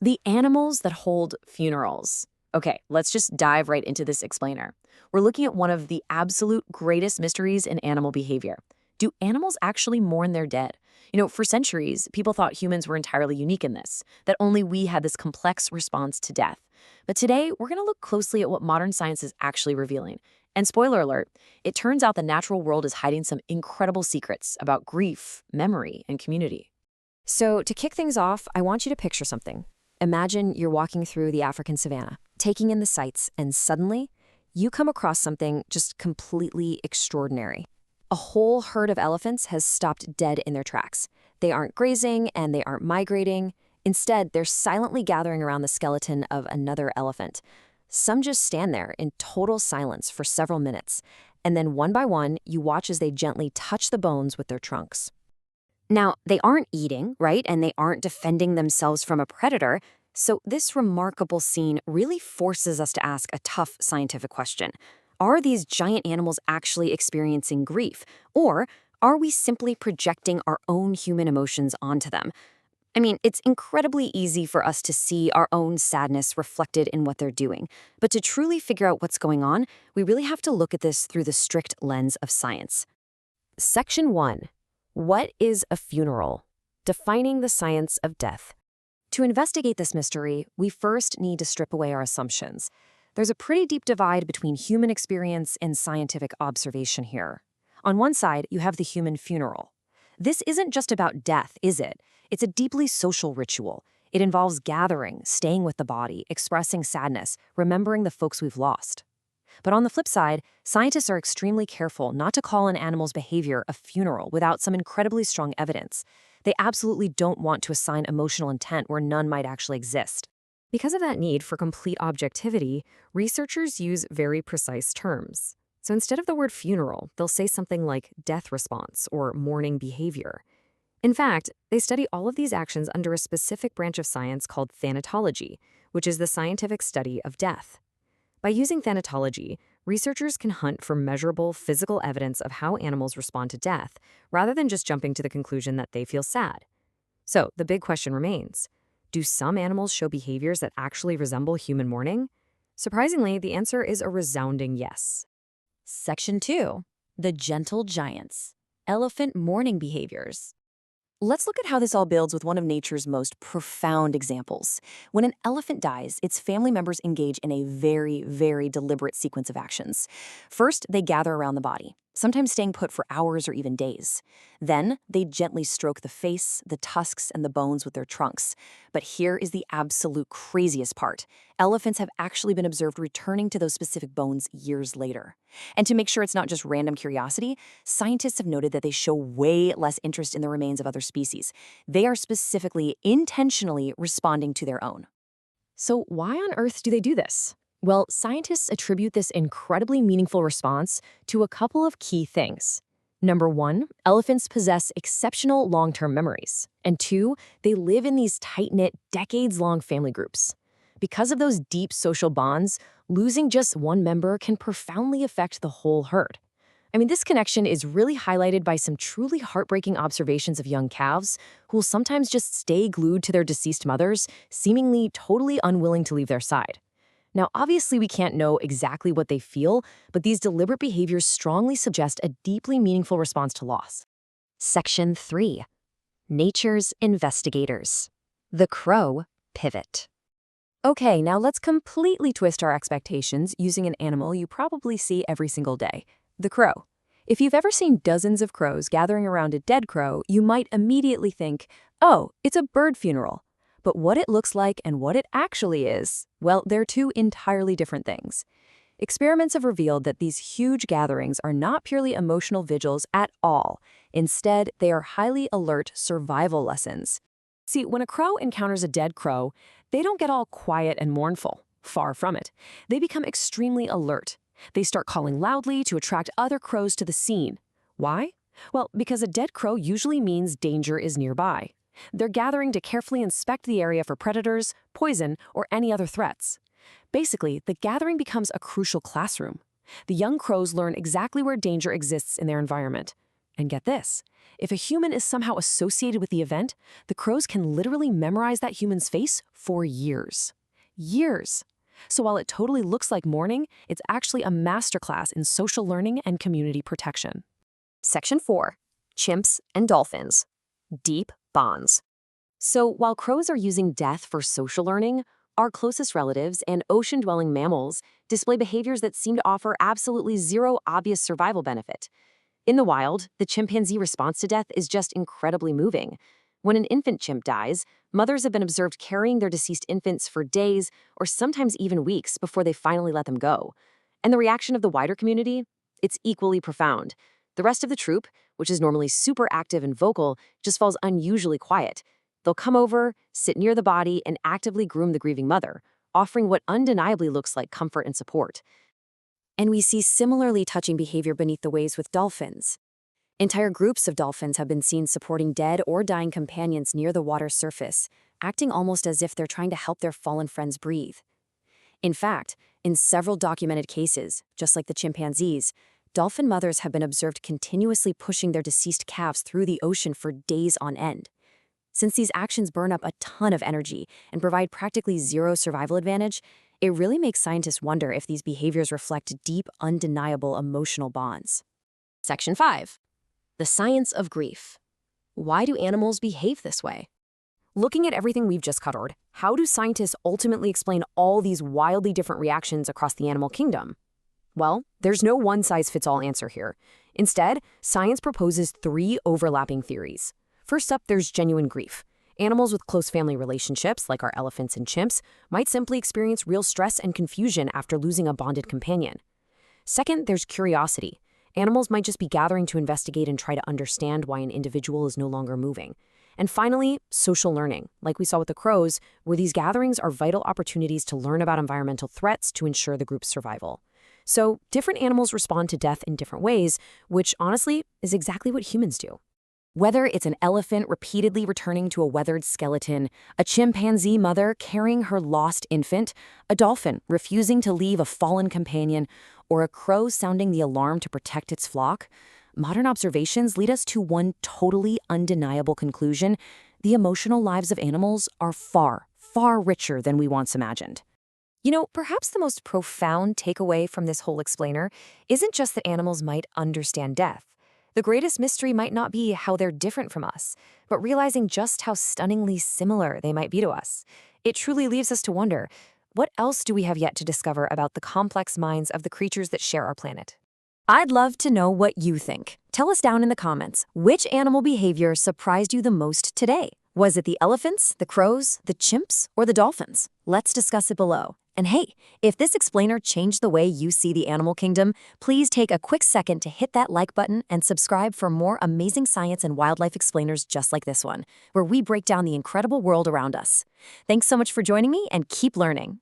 The animals that hold funerals. Okay, let's just dive right into this explainer. We're looking at one of the absolute greatest mysteries in animal behavior. Do animals actually mourn their dead? For centuries, people thought humans were entirely unique in this, that only we had this complex response to death. But today, we're going to look closely at what modern science is actually revealing. And spoiler alert, it turns out the natural world is hiding some incredible secrets about grief, memory, and community. So, to kick things off, I want you to picture something. Imagine you're walking through the African savanna, taking in the sights, and suddenly, you come across something just completely extraordinary. A whole herd of elephants has stopped dead in their tracks. They aren't grazing and they aren't migrating. Instead, they're silently gathering around the skeleton of another elephant. Some just stand there in total silence for several minutes, and then one by one, you watch as they gently touch the bones with their trunks. Now, they aren't eating, right? And they aren't defending themselves from a predator. So this remarkable scene really forces us to ask a tough scientific question. Are these giant animals actually experiencing grief? Or are we simply projecting our own human emotions onto them? I mean, it's incredibly easy for us to see our own sadness reflected in what they're doing. But to truly figure out what's going on, we really have to look at this through the strict lens of science. Section 1. What is a funeral? Defining the science of death. To investigate this mystery, we first need to strip away our assumptions. There's a pretty deep divide between human experience and scientific observation here. On one side, you have the human funeral. This isn't just about death, is it? It's a deeply social ritual. It involves gathering, staying with the body, expressing sadness, remembering the folks we've lost. But on the flip side, scientists are extremely careful not to call an animal's behavior a funeral without some incredibly strong evidence. They absolutely don't want to assign emotional intent where none might actually exist. Because of that need for complete objectivity, researchers use very precise terms. So instead of the word funeral, they'll say something like death response or mourning behavior. In fact, they study all of these actions under a specific branch of science called thanatology, which is the scientific study of death. By using thanatology, researchers can hunt for measurable physical evidence of how animals respond to death, rather than just jumping to the conclusion that they feel sad. So, the big question remains, do some animals show behaviors that actually resemble human mourning? Surprisingly, the answer is a resounding yes. Section 2. The gentle giants. Elephant mourning behaviors. Let's look at how this all builds with one of nature's most profound examples. When an elephant dies, its family members engage in a very, very deliberate sequence of actions. First, they gather around the body, sometimes staying put for hours or even days. Then, they gently stroke the face, the tusks, and the bones with their trunks. But here is the absolute craziest part. Elephants have actually been observed returning to those specific bones years later. And to make sure it's not just random curiosity, scientists have noted that they show way less interest in the remains of other species. They are specifically, intentionally responding to their own. So why on earth do they do this? Well, scientists attribute this incredibly meaningful response to a couple of key things. Number 1, elephants possess exceptional long-term memories. And 2, they live in these tight-knit, decades-long family groups. Because of those deep social bonds, losing just one member can profoundly affect the whole herd. I mean, this connection is really highlighted by some truly heartbreaking observations of young calves who will sometimes just stay glued to their deceased mothers, seemingly totally unwilling to leave their side. Now, obviously, we can't know exactly what they feel, but these deliberate behaviors strongly suggest a deeply meaningful response to loss. Section 3. Nature's investigators. The crow pivot. Okay, now let's completely twist our expectations using an animal you probably see every single day, the crow. If you've ever seen dozens of crows gathering around a dead crow, you might immediately think, oh, it's a bird funeral. But what it looks like and what it actually is, well, they're two entirely different things. Experiments have revealed that these huge gatherings are not purely emotional vigils at all. Instead, they are highly alert survival lessons. See, when a crow encounters a dead crow, they don't get all quiet and mournful. Far from it. They become extremely alert. They start calling loudly to attract other crows to the scene. Why? Well, because a dead crow usually means danger is nearby. They're gathering to carefully inspect the area for predators, poison, or any other threats. Basically, the gathering becomes a crucial classroom. The young crows learn exactly where danger exists in their environment. And get this, if a human is somehow associated with the event, the crows can literally memorize that human's face for years. Years. So while it totally looks like mourning, it's actually a masterclass in social learning and community protection. Section 4. Chimps and dolphins. Deep bonds. So while crows are using death for social learning, our closest relatives and ocean-dwelling mammals display behaviors that seem to offer absolutely zero obvious survival benefit. In the wild, the chimpanzee response to death is just incredibly moving. When an infant chimp dies, mothers have been observed carrying their deceased infants for days or sometimes even weeks before they finally let them go. And the reaction of the wider community? It's equally profound. The rest of the troop, which is normally super active and vocal, just falls unusually quiet. They'll come over, sit near the body, and actively groom the grieving mother, offering what undeniably looks like comfort and support. And we see similarly touching behavior beneath the waves with dolphins. Entire groups of dolphins have been seen supporting dead or dying companions near the water's surface, acting almost as if they're trying to help their fallen friends breathe. In fact, in several documented cases, just like the chimpanzees, dolphin mothers have been observed continuously pushing their deceased calves through the ocean for days on end. Since these actions burn up a ton of energy and provide practically zero survival advantage, it really makes scientists wonder if these behaviors reflect deep, undeniable emotional bonds. Section 5. The science of grief. Why do animals behave this way? Looking at everything we've just covered, how do scientists ultimately explain all these wildly different reactions across the animal kingdom? Well, there's no one-size-fits-all answer here. Instead, science proposes 3 overlapping theories. First up, there's genuine grief. Animals with close family relationships, like our elephants and chimps, might simply experience real stress and confusion after losing a bonded companion. Second, there's curiosity. Animals might just be gathering to investigate and try to understand why an individual is no longer moving. And finally, social learning, like we saw with the crows, where these gatherings are vital opportunities to learn about environmental threats to ensure the group's survival. So, different animals respond to death in different ways, which honestly is exactly what humans do. Whether it's an elephant repeatedly returning to a weathered skeleton, a chimpanzee mother carrying her lost infant, a dolphin refusing to leave a fallen companion, or a crow sounding the alarm to protect its flock, modern observations lead us to one totally undeniable conclusion: the emotional lives of animals are far, far richer than we once imagined. You know, perhaps the most profound takeaway from this whole explainer isn't just that animals might understand death. The greatest mystery might not be how they're different from us, but realizing just how stunningly similar they might be to us. It truly leaves us to wonder, what else do we have yet to discover about the complex minds of the creatures that share our planet? I'd love to know what you think. Tell us down in the comments, which animal behavior surprised you the most today? Was it the elephants, the crows, the chimps, or the dolphins? Let's discuss it below. And hey, if this explainer changed the way you see the animal kingdom, please take a quick second to hit that like button and subscribe for more amazing science and wildlife explainers just like this one, where we break down the incredible world around us. Thanks so much for joining me, and keep learning.